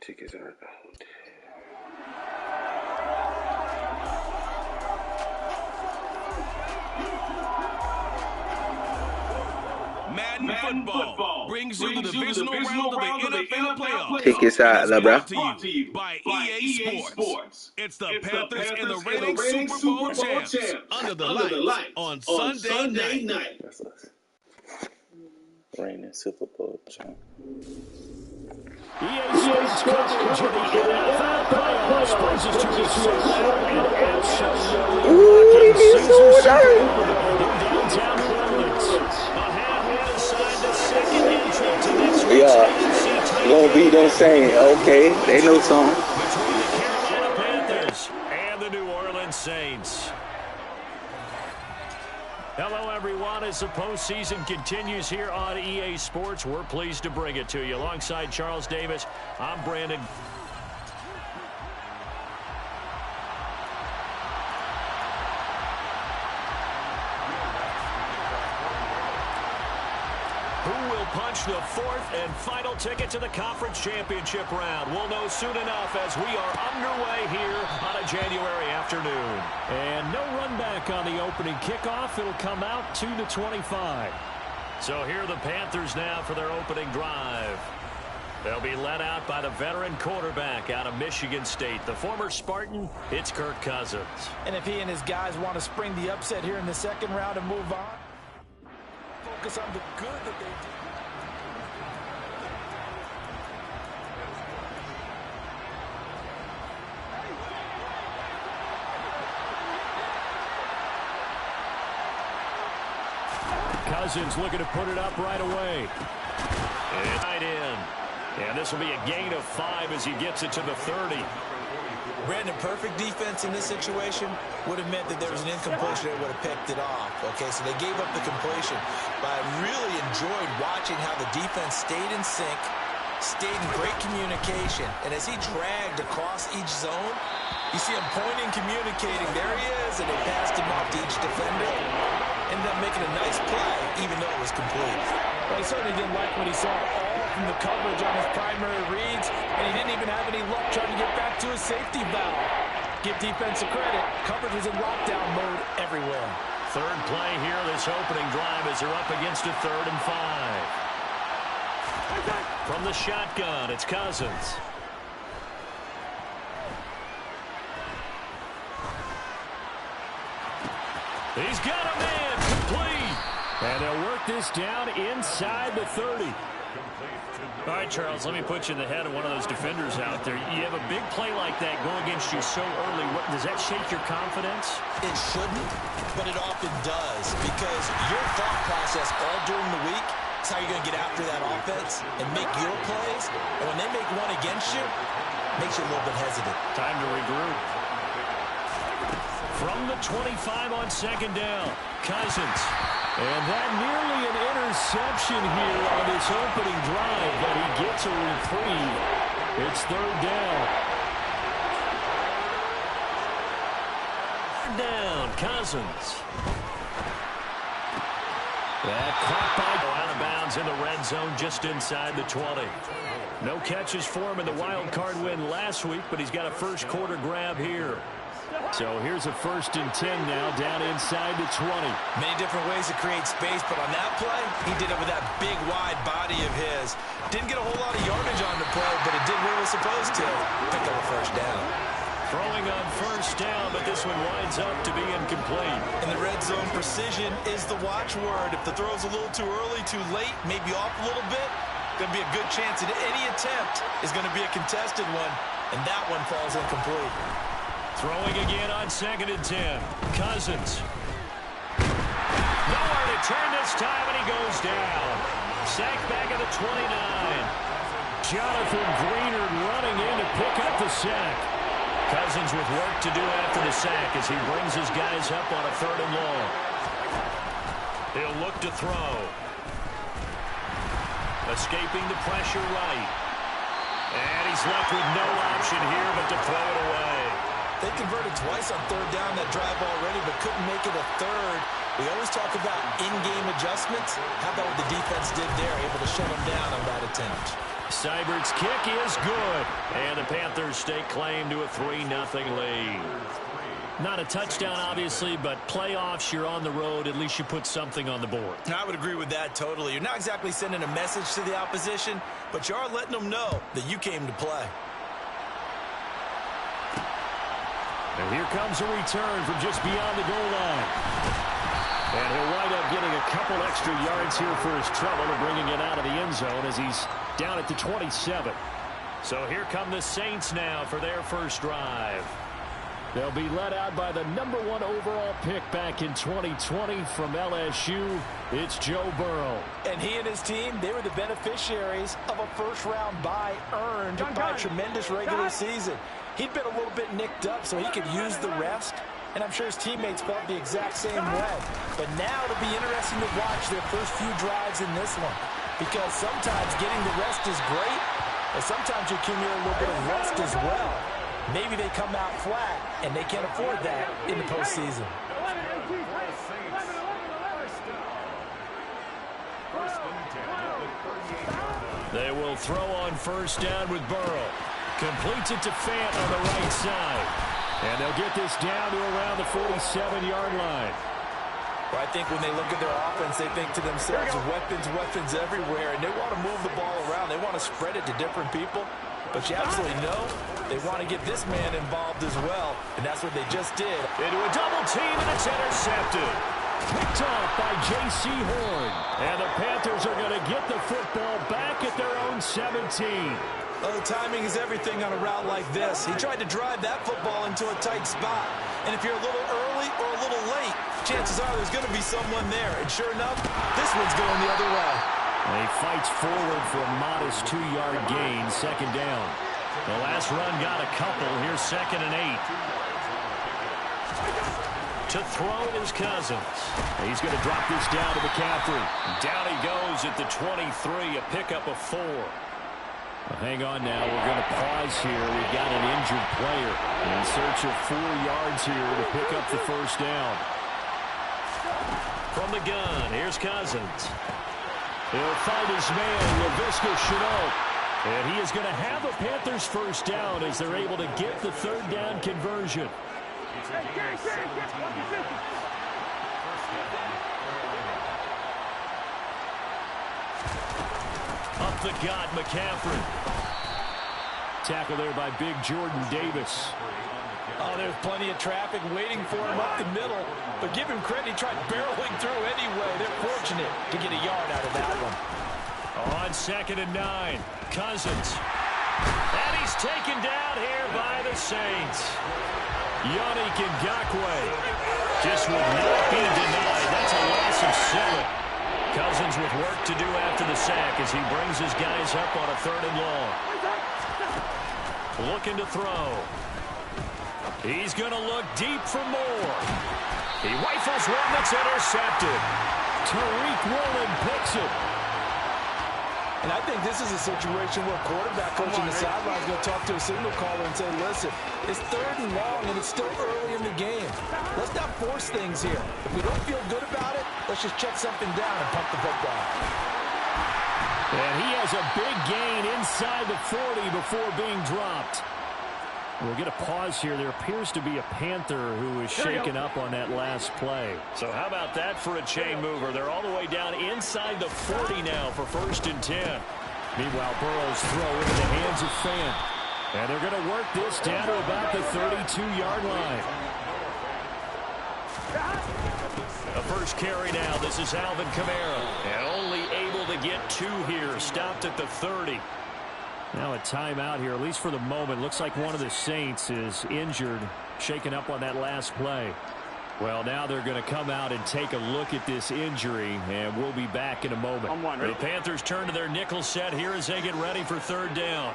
Tickets are out. Madden Football brings you the divisional round of the NFL playoffs. Tickets out, Brought bruh. to you by EA Sports. It's the Panthers and the reigning Super Bowl champs under the lights on Sunday night. That's us. Reigning Super Bowl champ. EA Sports coverage of the NFL playoffs brings us to the sold-out and absolutely rocking Caesar Superdome in downtown New Orleans. A half-man assigned the second entry to next week's AFC Gonna be them saying, okay, they know something. between the Carolina Panthers and the New Orleans Saints. Hello, everyone. As the postseason continues here on EA Sports, we're pleased to bring it to you. Alongside Charles Davis, I'm Brandon. Who will punch the fourth and final ticket to the conference championship round? We'll know soon enough as we are underway here on a January afternoon. And no run back on the opening kickoff. It'll come out to the 25. So here are the Panthers now for their opening drive. They'll be led out by the veteran quarterback out of Michigan State. The former Spartan, it's Kirk Cousins. And if he and his guys want to spring the upset here in the second round and move on, focus on the good that they do. Cousins looking to put it up right away. And right in. And this will be a gain of 5 as he gets it to the 30. Brandon, perfect defense in this situation would have meant that there was an incompletion that would have picked it off. Okay, so they gave up the completion. But I really enjoyed watching how the defense stayed in sync, stayed in great communication. And as he dragged across each zone, you see him pointing, communicating. There he is, and they passed him off to each defender. Ended up making a nice play, even though it was complete. Well, he certainly didn't like what he saw all from the coverage on his primary reads, and he didn't even have any luck trying to get back to his safety valve. Give defensive credit. Coverage was in lockdown mode everywhere. Third play here, this opening drive as they're up against a 3rd and 5. From the shotgun, it's Cousins. He's got a man complete. And they'll work this down inside the 30. All right, Charles, let me put you in the head of one of those defenders out there. You have a big play like that go against you so early. Does that shake your confidence? It shouldn't, but it often does, because your thought process all during the week is how you're going to get after that offense and make your plays. And when they make one against you, it makes you a little bit hesitant. Time to regroup. From the 25 on second down, Cousins. And that nearly an interception here on this opening drive, but he gets a reprieve. It's 3rd down. 3rd down, Cousins. That caught by out of bounds in the red zone just inside the 20. No catches for him in the wild card win last week, but he's got a first quarter grab here. So here's a 1st and 10 now down inside the 20. Many different ways to create space, but on that play, he did it with that big, wide body of his. Didn't get a whole lot of yardage on the play, but it did what it was supposed to. Picked up a 1st down. Throwing on 1st down, but this one winds up to be incomplete. In the red zone, precision is the watchword. If the throw's a little too early, too late, maybe off a little bit, going to be a good chance that any attempt is going to be a contested one, and that one falls incomplete. Throwing again on 2nd and 10. Cousins. Nowhere to turn this time, and he goes down. Sacked back at the 29. Jonathan Greenard running in to pick up the sack. Cousins with work to do after the sack as he brings his guys up on a 3rd and long. He'll look to throw. Escaping the pressure right. And he's left with no option here but to throw it away. They converted twice on 3rd down that drive already, but couldn't make it a 3rd. We always talk about in-game adjustments. How about what the defense did there, able to shut them down on that attempt? Seibert's kick is good. And the Panthers stake claim to a 3-0 lead. Not a touchdown, obviously, but playoffs, you're on the road. At least you put something on the board. I would agree with that totally. You're not exactly sending a message to the opposition, but you are letting them know that you came to play. And here comes a return from just beyond the goal line. And he'll wind up getting a couple extra yards here for his trouble and bringing it out of the end zone as he's down at the 27. So here come the Saints now for their first drive. They'll be led out by the #1 overall pick back in 2020 from LSU. It's Joe Burrow. And he and his team, they were the beneficiaries of a first-round bye earned by a tremendous regular season. He'd been a little bit nicked up, so he could use the rest. And I'm sure his teammates felt the exact same way. But now it'll be interesting to watch their first few drives in this one. Because sometimes getting the rest is great, but sometimes you accumulate a little bit of rust as well. Maybe they come out flat, and they can't afford that in the postseason. They will throw on first down with Burrow. Completes it to Fant on the right side. And they'll get this down to around the 47-yard line. Well, I think when they look at their offense, they think to themselves, weapons everywhere, and they want to move the ball around. They want to spread it to different people. But you absolutely know they want to get this man involved as well, and that's what they just did. Into a double team, and it's intercepted. Picked off by J.C. Horn. And the Panthers are going to get the football back at their own 17. Oh, timing is everything on a route like this. He tried to drive that football into a tight spot. And if you're a little early or a little late, chances are there's going to be someone there. And sure enough, this one's going the other way. And he fights forward for a modest 2-yard gain, second down. The last run got a couple. Here's 2nd and 8. To throw is Cousins. He's going to drop this down to McCaffrey. Down he goes at the 23, a pickup of 4. Well, hang on now. We're going to pause here. We've got an injured player in search of 4 yards here to pick up the first down. From the gun, here's Cousins. He'll find his man, Laviska Shenault. And he is going to have a Panthers first down as they're able to get the third down conversion. Up the gut, McCaffrey. Tackle there by big Jordan Davis. Oh, there's plenty of traffic waiting for him up the middle. But give him credit, he tried barreling through anyway. They're fortunate to get a yard out of that one. On 2nd and 9, Cousins. And he's taken down here by the Saints. Yannick Ngakoue just would not be denied. That's a loss of 7. Cousins with work to do after the sack as he brings his guys up on a 3rd and long. Looking to throw. He's going to look deep for more. He rifles one that's intercepted. Tariq Woolen picks it. And I think this is a situation where quarterback coach on the sideline is going to talk to a signal caller and say, listen, it's 3rd and long and it's still early in the game. Let's not force things here. If we don't feel good about it, let's just check something down and pump the football. And he has a big gain inside the 40 before being dropped. We'll get a pause here. There appears to be a Panther who is shaken up on that last play. So how about that for a chain mover? They're all the way down inside the 40 now for 1st and 10. Meanwhile, Burrow's throw into the hands of Fant. And they're going to work this down to about the 32-yard line. A first carry now. This is Alvin Kamara. And only able to get 2 here. Stopped at the 30. Now a timeout here, at least for the moment. Looks like one of the Saints is injured, shaken up on that last play. Well, now they're going to come out and take a look at this injury, and we'll be back in a moment. The Panthers turn to their nickel set here as they get ready for 3rd down.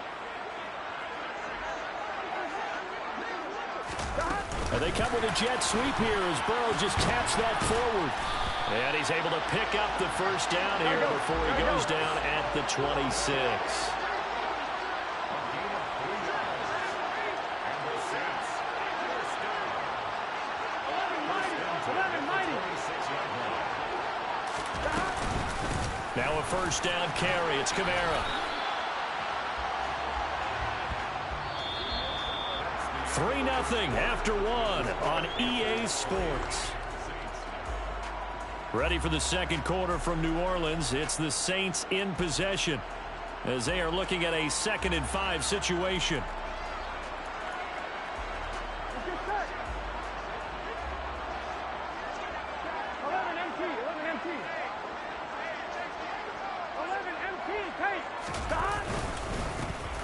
And they come with a jet sweep here as Burrow just taps that forward. And he's able to pick up the first down here before he goes down at the 26. Now a first down carry. It's Kamara. 3-0 after one on EA Sports. Ready for the second quarter from New Orleans. It's the Saints in possession as they are looking at a 2nd and 5 situation.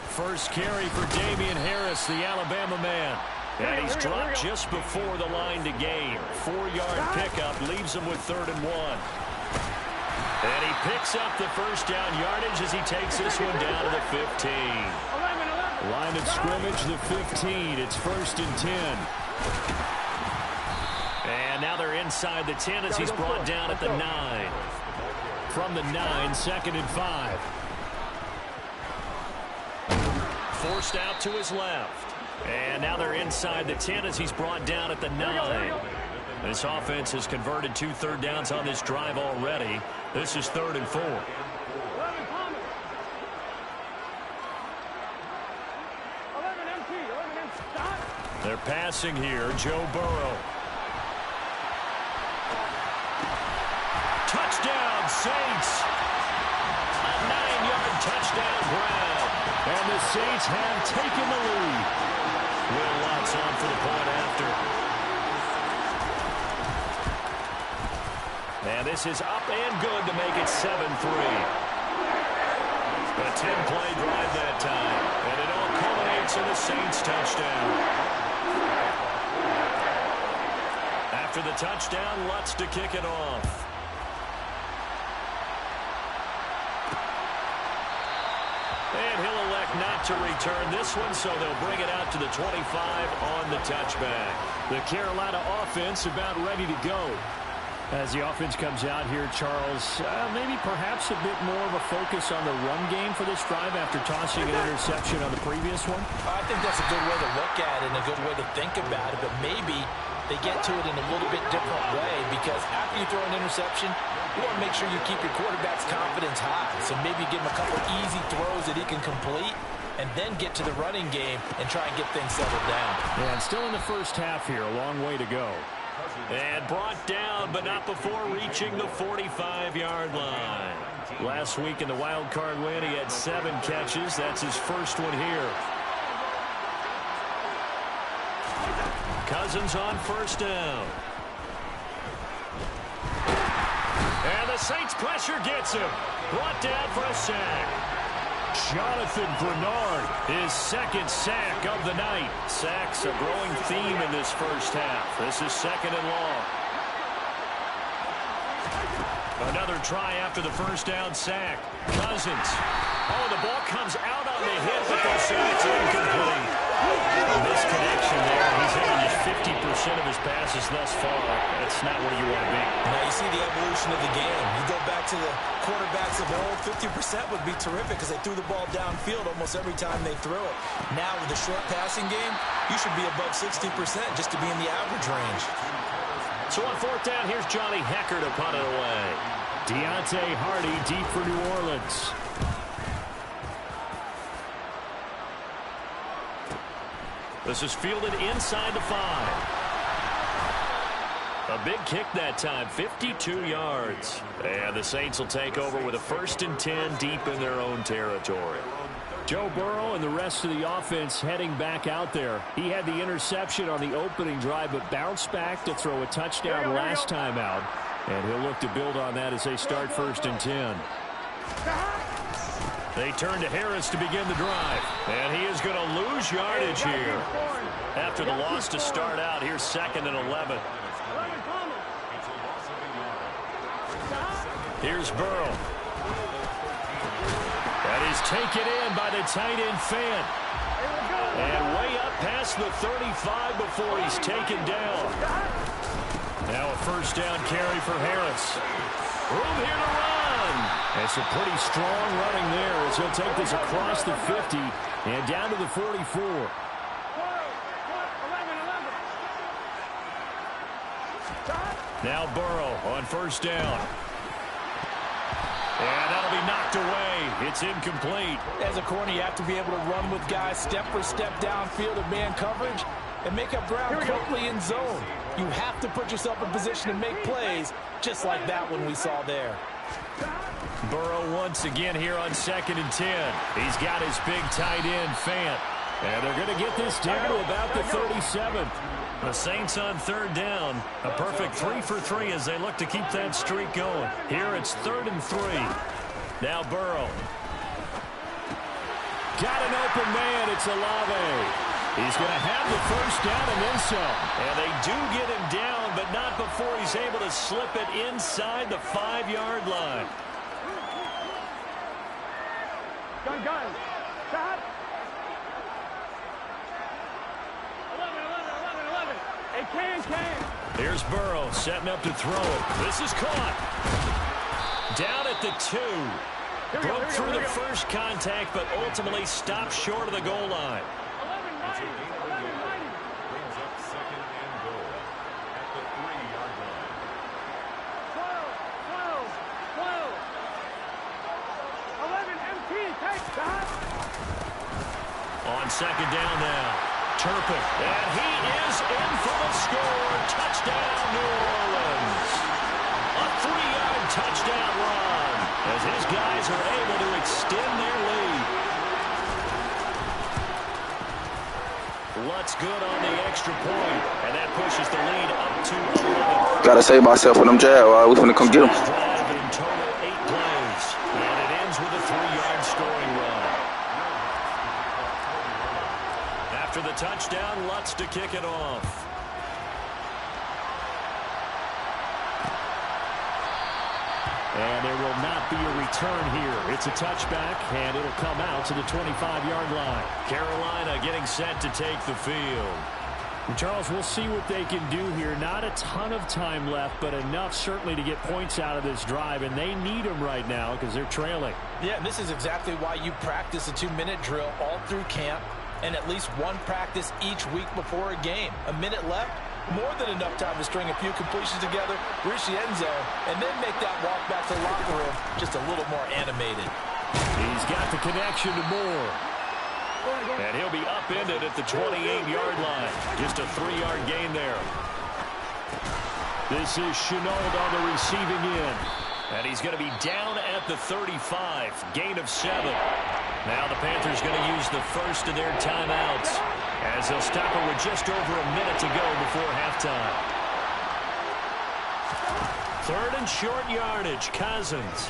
First carry for Damian Harris, the Alabama man. And he's dropped just before the line to gain. 4-yard pickup leaves him with 3rd and 1. And he picks up the first down yardage as he takes this one down to the 15. Line of scrimmage, the 15. It's 1st and 10. And now they're inside the 10 as he's brought down at the 9. From the 9, 2nd and 5. Forced out to his left. And now they're inside the 10 as he's brought down at the 9. This offense has converted 2 third downs on this drive already. This is 3rd and 4. They're passing here. Joe Burrow. Touchdown, Saints. A 9-yard touchdown grab. And the Saints have taken the lead. Will Lutz on for the point after. And this is up and good to make it 7-3. A 10-play drive that time. And it all culminates in the Saints touchdown. After the touchdown, Lutz to kick it off. And he'll elect not to return this one, so they'll bring it out to the 25 on the touchback. The Carolina offense about ready to go. As the offense comes out here, Charles, maybe perhaps a bit more of a focus on the run game for this drive after tossing an interception on the previous one? I think that's a good way to look at it and a good way to think about it, but maybe they get to it in a little bit different way because after you throw an interception, you want to make sure you keep your quarterback's confidence high. So maybe give him a couple easy throws that he can complete and then get to the running game and try and get things settled down. Yeah, and still in the first half here, a long way to go. And brought down, but not before reaching the 45-yard line. Last week in the wild card win, he had 7 catches. That's his first one here. Cousins on first down. And the Saints pressure gets him. Brought down for a sack. Jonathan Bernard, his 2nd sack of the night. Sacks a growing theme in this first half. This is 2nd and long. Another try after the first down sack. Cousins. Oh, the ball comes out on the hit, but they'll say it's incomplete. A misconnection there. He's hitting just 50% of his passes thus far. That's not where you want to be. Now you see the evolution of the game. You go back to the quarterbacks of old, 50% would be terrific because they threw the ball downfield almost every time they threw it. Now with the short passing game, you should be above 60% just to be in the average range. So on 4th down, here's Johnny Hekker to punt it away. Deontay Hardy deep for New Orleans. This is fielded inside the 5. A big kick that time, 52 yards. And the Saints will take over with a 1st and 10 deep in their own territory. Joe Burrow and the rest of the offense heading back out there. He had the interception on the opening drive, but bounced back to throw a touchdown last time out. And he'll look to build on that as they start 1st and 10. They turn to Harris to begin the drive. And he is going to lose yardage here. After the loss to start out, here's 2nd and 11. Here's Burrow. That is taken in by the tight end Fant. And way up past the 35 before he's taken down. Now a 1st down carry for Harris. Room here to run. And some pretty strong running there as he'll take this across the 50 and down to the 44. Now Burrow on 1st down. And that'll be knocked away. It's incomplete. As a corner, you have to be able to run with guys step for step downfield in man coverage and make up ground quickly in zone. You have to put yourself in position to make plays, just like that one we saw there. Burrow once again here on 2nd and 10. He's got his big tight end, Fant. And they're going to get this down to about the 37. The Saints on 3rd down. A perfect 3 for 3 as they look to keep that streak going. Here it's 3rd and 3. Now Burrow. Got an open man. It's Olave. He's going to have the 1st down and then some. And they do get him down, but not before he's able to slip it inside the 5-yard line. Gun. Stop. 11. Hey, can. Here's Burrow setting up to throw it. This is caught. Down at the 2. Broke through the first contact, but ultimately stopped short of the goal line. 11-90. Brings up 2nd and goal at the 3-yard line. 12. 11 MT. Take that. On 2nd down now. Turpin. And he is in for the score. Touchdown, New Orleans. A 3-yard touchdown run as his guys are able to extend their lead. Lutz good on the extra point, and that pushes the lead up to 11. Gotta save myself from them Jaguars. We finna come get them. Drive in total 8 plays, and it ends with a 3-yard scoring run. After the touchdown, Lutz to kick it off. And there will not be a return here. It's a touchback, and it'll come out to the 25-yard line. Carolina getting set to take the field. And Charles, we'll see what they can do here. Not a ton of time left, but enough certainly to get points out of this drive, and they need them right now because they're trailing. Yeah, this is exactly why you practice a 2-minute drill all through camp and at least one practice each week before a game. A minute left, more than enough time to string a few completions together, reach the end zone, and then make that walk back to the locker room just a little more animated. He's got the connection to Moore. And he'll be upended at the 28-yard line. Just a 3-yard gain there. This is Shenault on the receiving end. And he's going to be down at the 35. Gain of 7. Now the Panthers going to use the first of their timeouts as they'll stop it with just over a minute to go before halftime. 3rd and short yardage. Cousins.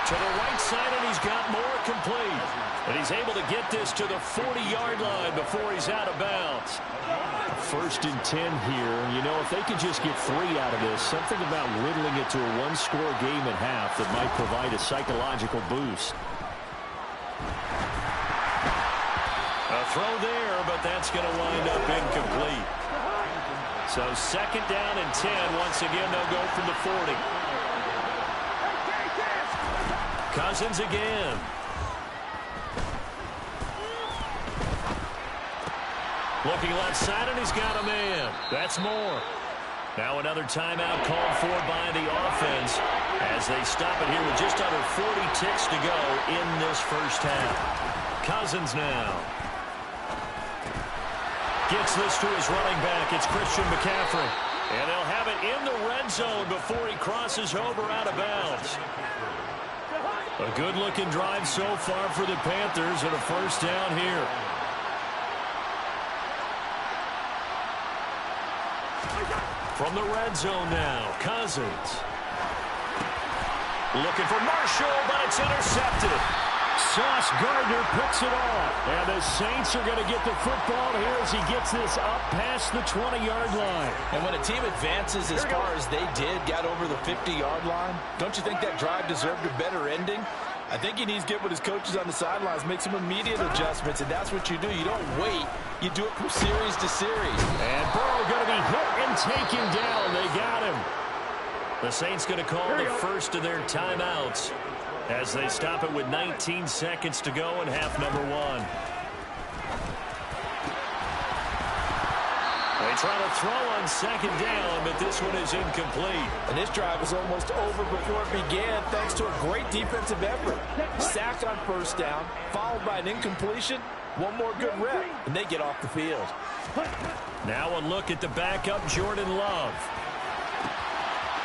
To the right side, and he's got more complete. And he's able to get this to the 40-yard line before he's out of bounds. 1st and 10 here. You know, if they could just get 3 out of this, something about whittling it to a 1-score game at half that might provide a psychological boost. A throw there, but that's going to wind up incomplete. So 2nd down and 10. Once again, they'll go from the 40. Cousins again. Looking left side, and he's got a man. That's Moore. Now another timeout called for by the offense as they stop it here with just under 40 ticks to go in this first half. Cousins now. Gets this to his running back. It's Christian McCaffrey. And they'll have it in the red zone before he crosses over out of bounds. A good-looking drive so far for the Panthers and a 1st down here. From the red zone now, Cousins. Looking for Marshall, but it's intercepted. Sauce Gardner picks it off. And the Saints are going to get the football here as he gets this up past the 20-yard line. And when a team advances as far as they did, got over the 50-yard line, don't you think that drive deserved a better ending? I think he needs to get with his coaches on the sidelines, make some immediate adjustments, and that's what you do. You don't wait. You do it from series to series. And Burrow going to be hit and taken down. They got him. The Saints going to call the first of their timeouts as they stop it with 19 seconds to go in half number 1. They They try to throw on second down, but this one is incomplete. And this drive was almost over before it began thanks to a great defensive effort. Sack on first down, followed by an incompletion. One more good rep, and they get off the field. Now a look at the backup, Jordan Love.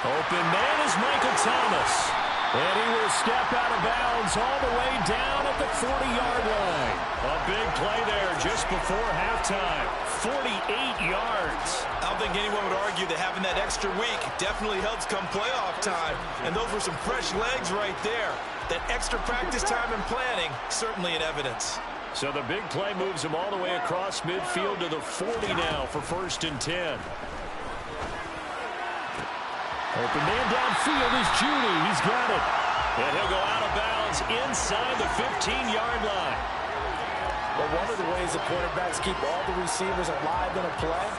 Open man is Michael Thomas. And he will step out of bounds all the way down at the 40-yard line. A big play there just before halftime. 48 yards. I don't think anyone would argue that having that extra week definitely helps come playoff time. And those were some fresh legs right there. That extra practice time and planning, certainly in evidence. So the big play moves him all the way across midfield to the 40 now for 1st and 10. Open man downfield is Judy. He's got it. And he'll go out of bounds inside the 15-yard line. Well, one of the ways the quarterbacks keep all the receivers alive in a play,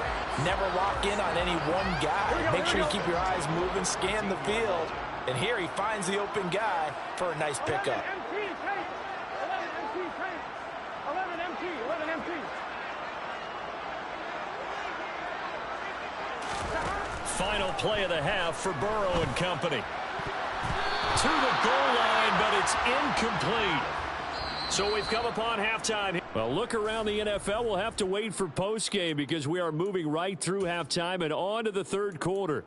never lock in on any one guy. Make sure you keep your eyes moving, scan the field. And here he finds the open guy for a nice pickup. 11 MT. Final play of the half for Burrow and company. To the goal line, but it's incomplete. So we've come upon halftime. Well, look around the NFL. We'll have to wait for postgame because we are moving right through halftime and on to the third quarter.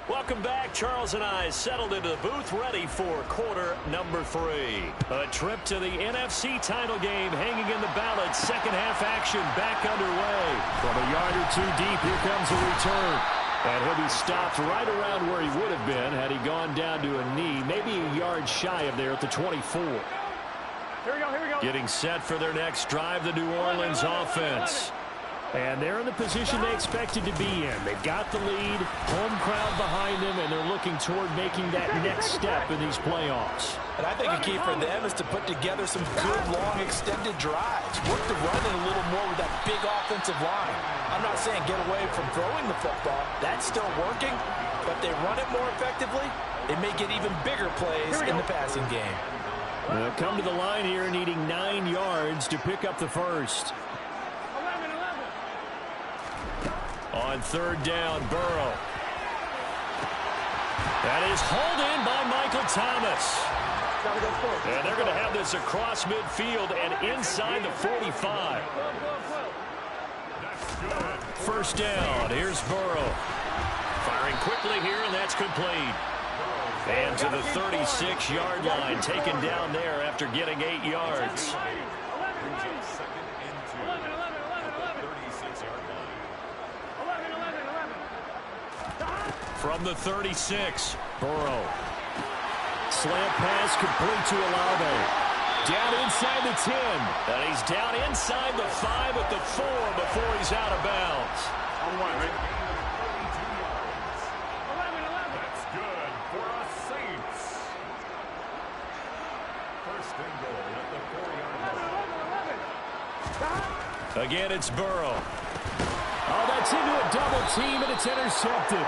Welcome back. Charles and I settled into the booth ready for quarter number 3. A trip to the NFC title game hanging in the balance. Second half action back underway. From a yard or two deep, here comes a return. And he'll be stopped right around where he would have been had he gone down to a knee, maybe a yard shy of there at the 24. Here we go. Getting set for their next drive, the New Orleans offense. And they're in the position they expected to be in. They've got the lead, home crowd behind them, and they're looking toward making that next step in these playoffs. And I think a key for them is to put together some good, long, extended drives. Work the run in a little more with that big offensive line. I'm not saying get away from throwing the football. That's still working. But if they run it more effectively, they may get even bigger plays in the passing game. They'll come to the line here needing 9 yards to pick up the first. 11. On third down, Burrow. That is hauled in by Michael Thomas. And they're going to have this across midfield and inside the 45. First down, here's Burrow. Firing quickly here, and that's complete. And to the 36-yard line, taken down there after getting 8 yards. From the 36, Burrow. Slant pass complete to Olave. Down inside the 10. And he's down inside the 5 at the 4 before he's out of bounds. That's good for a Saints. First and goal at the 4-yard line. Again, it's Burrow. Oh, that's into a double team, and it's intercepted.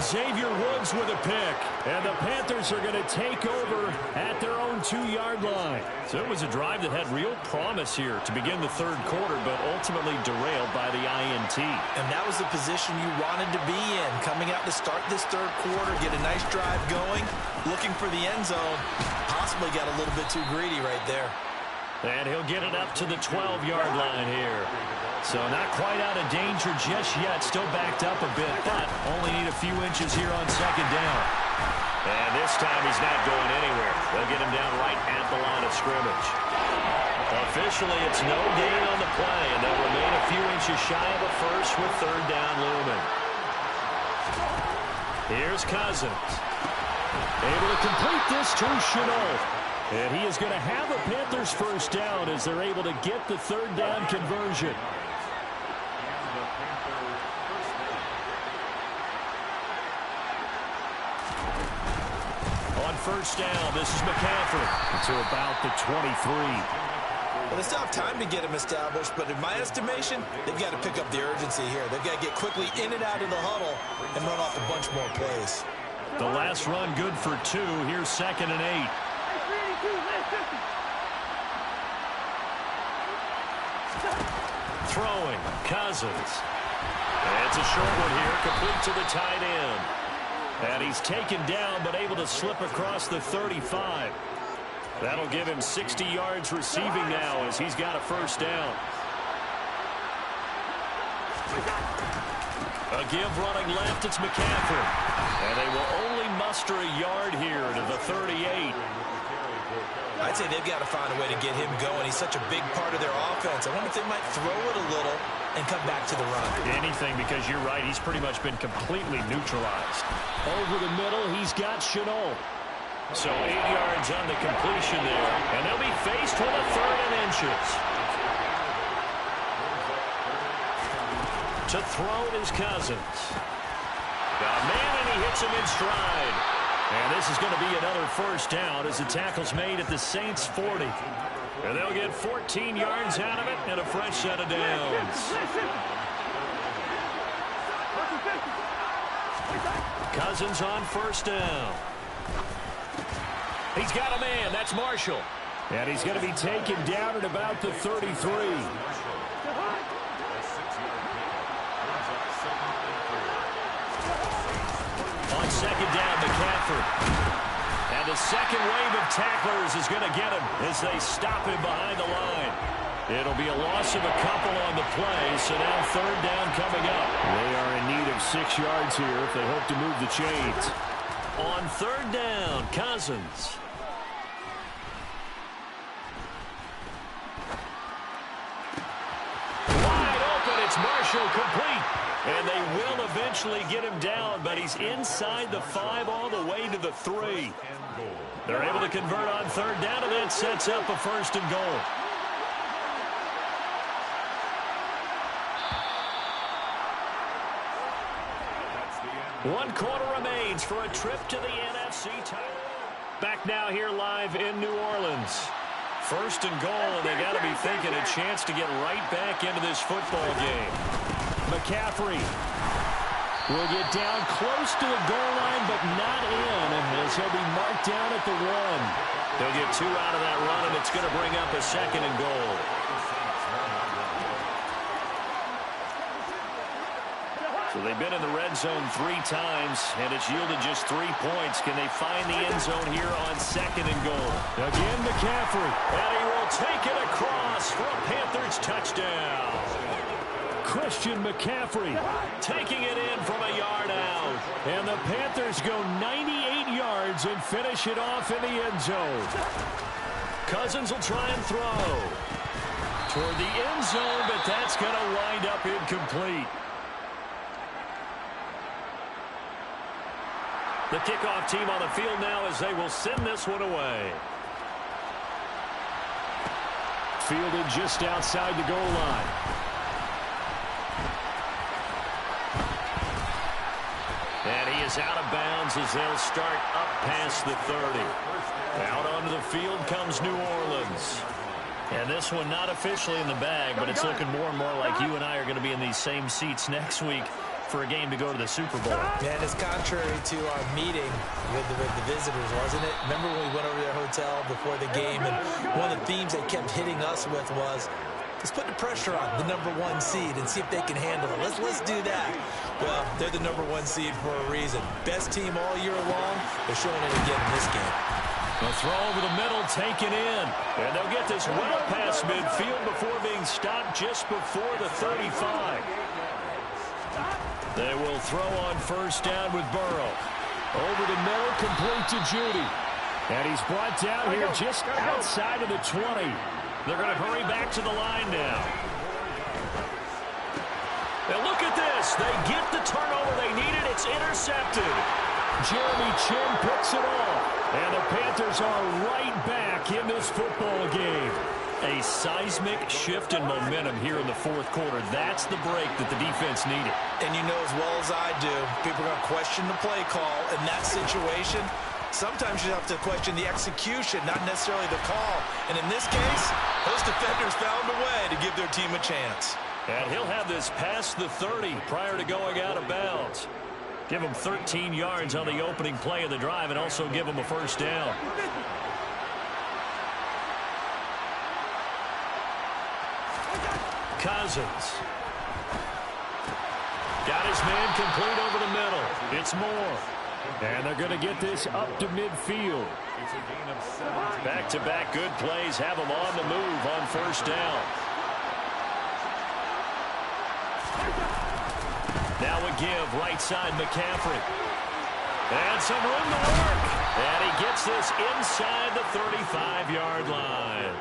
Xavier Woods with a pick. And the Panthers are going to take over at their own 2-yard line. So it was a drive that had real promise here to begin the third quarter, but ultimately derailed by the INT. And that was the position you wanted to be in. Coming out to start this third quarter, get a nice drive going, looking for the end zone. Possibly got a little bit too greedy right there. And he'll get it up to the 12-yard line here. So not quite out of danger just yet. Still backed up a bit, but only need a few inches here on second down. And this time he's not going anywhere. They'll get him down right at the line of scrimmage. Officially, it's no gain on the play, and they'll remain a few inches shy of a first with third down looming. Here's Cousins. Able to complete this to Shenault. And he is going to have a Panthers first down as they're able to get the third down conversion. On first down, this is McCaffrey to about the 23. Well, they still have time to get him established, but in my estimation, they've got to pick up the urgency here. They've got to get quickly in and out of the huddle and run off a bunch more plays. The last run good for 2. Here's 2nd and 8. Throwing, Cousins. It's a short one here, complete to the tight end. And he's taken down, but able to slip across the 35. That'll give him 60 yards receiving now as he's got a first down. A give running left, it's McCaffrey. And they will only muster a yard here to the 38. I'd say they've got to find a way to get him going. He's such a big part of their offense. I wonder if they might throw it a little and come back to the run. Anything, because you're right. He's pretty much been completely neutralized. Over the middle, he's got Shenault. So 8 yards on the completion there. And they'll be faced with a 3rd and inches. To throw is Cousins. Got a man, and he hits him in stride. And this is going to be another first down as the tackle's made at the Saints' 40. And they'll get 14 yards out of it and a fresh set of downs. Cousins on first down. He's got a man. That's Marshall. And he's going to be taken down at about the 33. On second down, McCaffrey. And the second wave of tacklers is going to get him as they stop him behind the line. It'll be a loss of a couple on the play, so now 3rd down coming up. They are in need of 6 yards here if they hope to move the chains. On 3rd down, Cousins. Wide open, it's Marshall, complete. And they will eventually get him down, but he's inside the 5 all the way to the 3. They're able to convert on 3rd down, and that sets up a 1st and goal. One quarter remains for a trip to the NFC title. Back now here live in New Orleans. 1st and goal, and they got to be thinking a chance to get right back into this football game. McCaffrey will get down close to the goal line, but not in, as he'll be marked down at the 1. They'll get 2 out of that run, and it's going to bring up a 2nd and goal. So they've been in the red zone 3 times, and it's yielded just 3 points. Can they find the end zone here on 2nd and goal? Again, McCaffrey. And he will take it across for a Panthers touchdown. Christian McCaffrey taking it in from a yard out. And the Panthers go 98 yards and finish it off in the end zone. Cousins will try and throw toward the end zone, but that's going to wind up incomplete. The kickoff team on the field now as they will send this one away. Fielded just outside the goal line. And he is out of bounds as they'll start up past the 30. Out onto the field comes New Orleans. And this one not officially in the bag, but it's looking more and more like you and I are going to be in these same seats next week for a game to go to the Super Bowl. Man, it's contrary to our meeting with the visitors, wasn't it? Remember when we went over to their hotel before the game, and one of the themes they kept hitting us with was, let's put the pressure on the #1 seed and see if they can handle it. Let's do that. Well, they're the #1 seed for a reason. Best team all year long. They're showing it again in this game. The throw over the middle taken in. And they'll get this well past midfield before being stopped just before the 35. They will throw on first down with Burrow. Over the middle, complete to Judy. And he's brought down here just outside of the 20. They're going to hurry back to the line now. And look at this. They get the turnover they needed. It's intercepted. Jeremy Chin picks it off. And the Panthers are right back in this football game. A seismic shift in momentum here in the 4th quarter. That's the break that the defense needed. And you know as well as I do, people are going to question the play call in that situation. Sometimes you have to question the execution, not necessarily the call. And in this case, those defenders found a way to give their team a chance. And he'll have this past the 30 prior to going out of bounds. Give him 13 yards on the opening play of the drive and also give him a first down. Cousins. Got his man complete over the middle. It's Moore. And they're going to get this up to midfield. Back-to-back good plays have them on the move on first down. Now a give right side McCaffrey. And some room to work. And he gets this inside the 35-yard line.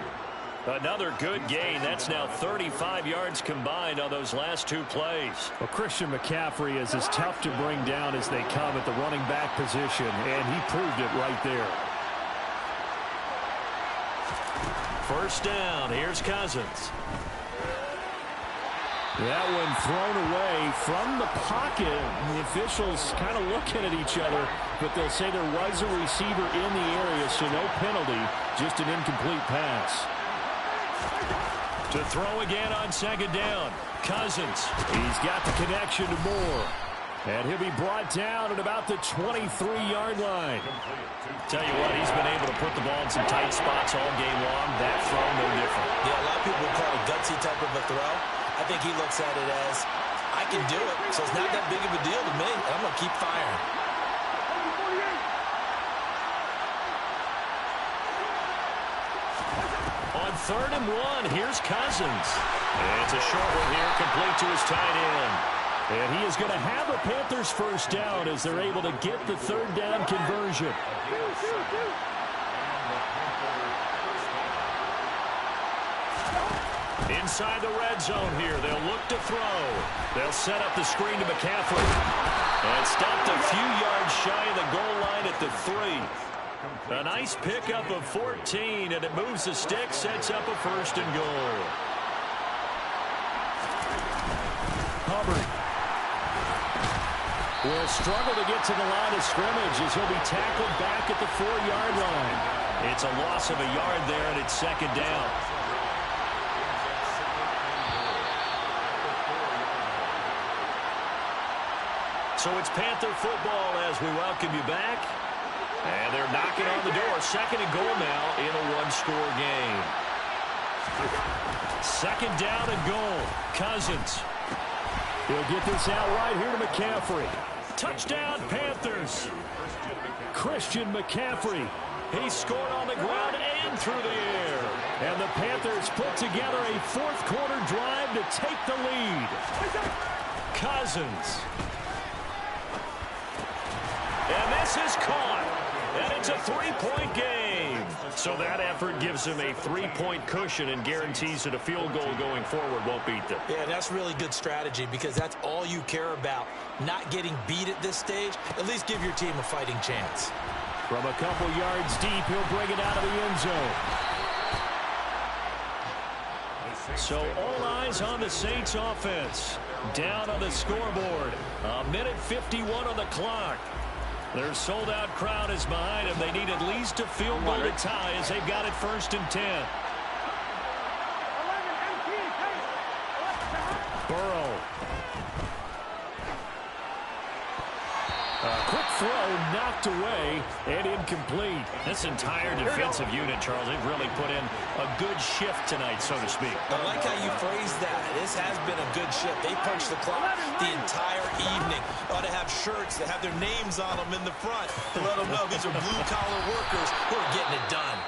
Another good gain. That's now 35 yards combined on those last two plays. Well, Christian McCaffrey is as tough to bring down as they come at the running back position, and he proved it right there. First down. Here's Cousins. That one thrown away from the pocket. The officials kind of looking at each other, but they'll say there was a receiver in the area, so no penalty, just an incomplete pass. To throw again on second down. Cousins. He's got the connection to Moore. And he'll be brought down at about the 23-yard line. Tell you what, he's been able to put the ball in some tight spots all game long. That throw, no different. Yeah, a lot of people would call it a gutsy type of a throw. I think he looks at it as, I can do it, so it's not that big of a deal to me, and I'm going to keep firing. On 3rd and 1, here's Cousins. And it's a short one here, complete to his tight end. And he is going to have a Panthers first down as they're able to get the third down conversion. Inside the red zone here, they'll look to throw. They'll set up the screen to McCaffrey. And stopped a few yards shy of the goal line at the 3. A nice pickup of 14, and it moves the stick, sets up a 1st and goal. Hubbard will struggle to get to the line of scrimmage as he'll be tackled back at the 4-yard line. It's a loss of a yard there, and it's second down. So it's Panther football as we welcome you back. And they're knocking on the door. 2nd and goal now in a 1-score game. 2nd down and goal. Cousins. He'll get this out right here to McCaffrey. Touchdown, Panthers. Christian McCaffrey. He scored on the ground and through the air. And the Panthers put together a 4th-quarter drive to take the lead. Cousins. And this is caught. And it's a 3-point game. So that effort gives him a 3-point cushion and guarantees that a field goal going forward won't beat them. Yeah, that's really good strategy because that's all you care about. Not getting beat at this stage. At least give your team a fighting chance. From a couple yards deep, he'll bring it out of the end zone. So all eyes on the Saints offense. Down on the scoreboard. 1:51 on the clock. Their sold-out crowd is behind them. They need at least a field goal to tie as they've got it 1st and 10. Burrow. A quick throw knocked away and incomplete. This entire defensive unit, Charles, they've really put in a good shift tonight, so to speak. I like how you phrased that. This has been a good shift. They punched the clock the entire evening. Ought to have shirts that have their names on them in the front to let them know these are blue-collar workers who are getting it done.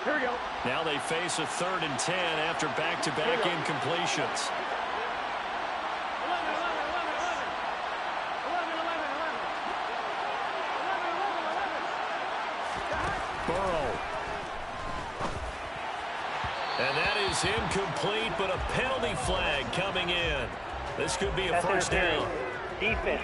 Here we go. Now they face a 3rd and 10 after back-to-back incompletions. 11. Burrow. And that is incomplete, but a penalty flag coming in. This could be a first down. Defense.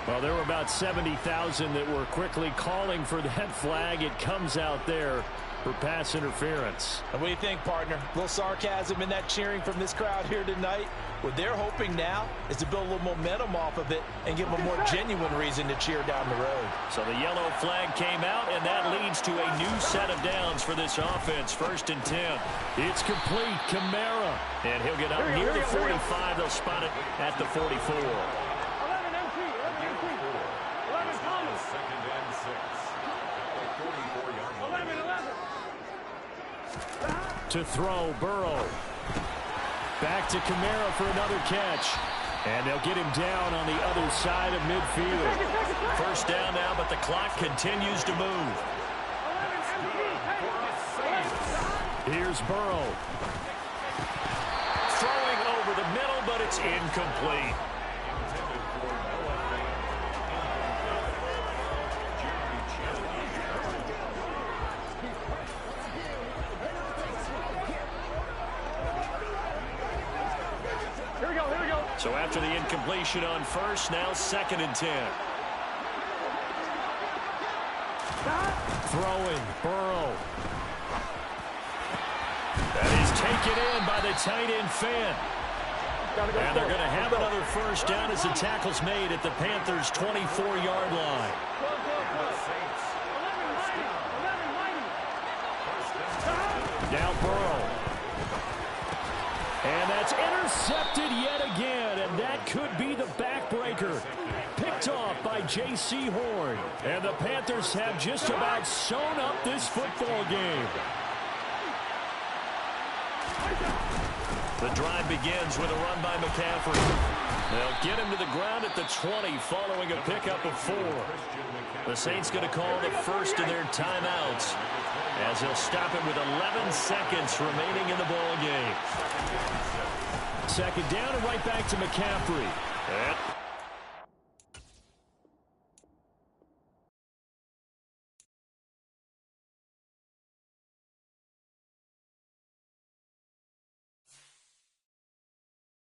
Well, there were about 70,000 that were quickly calling for that flag. It comes out there for pass interference. And what do you think, partner? A little sarcasm in that cheering from this crowd here tonight. What they're hoping now is to build a little momentum off of it and give them a more genuine reason to cheer down the road. So the yellow flag came out, and that leads to a new set of downs for this offense. 1st and 10. It's complete. Kamara. And he'll get up near the 45. They'll spot it at the 44. 11 MT. 11 MT. 11 To throw, Burrow. Back to Kamara for another catch. And they'll get him down on the other side of midfield. First down now, but the clock continues to move. Here's Burrow. Throwing over the middle, but it's incomplete. So after the incompletion on first, now 2nd and 10. Throwing, Burrow. That is taken in by the tight end Fant. And they're going to have another first down as the tackle's made at the Panthers' 24-yard line. Now Burrow. And that's intercepted yet again, and that could be the backbreaker. Picked off by J.C. Horn. And the Panthers have just about sewn up this football game. The drive begins with a run by McCaffrey. They'll get him to the ground at the 20 following a pickup of 4. The Saints going to call the first of their timeouts as they'll stop it with 11 seconds remaining in the ball game. Second down and right back to McCaffrey.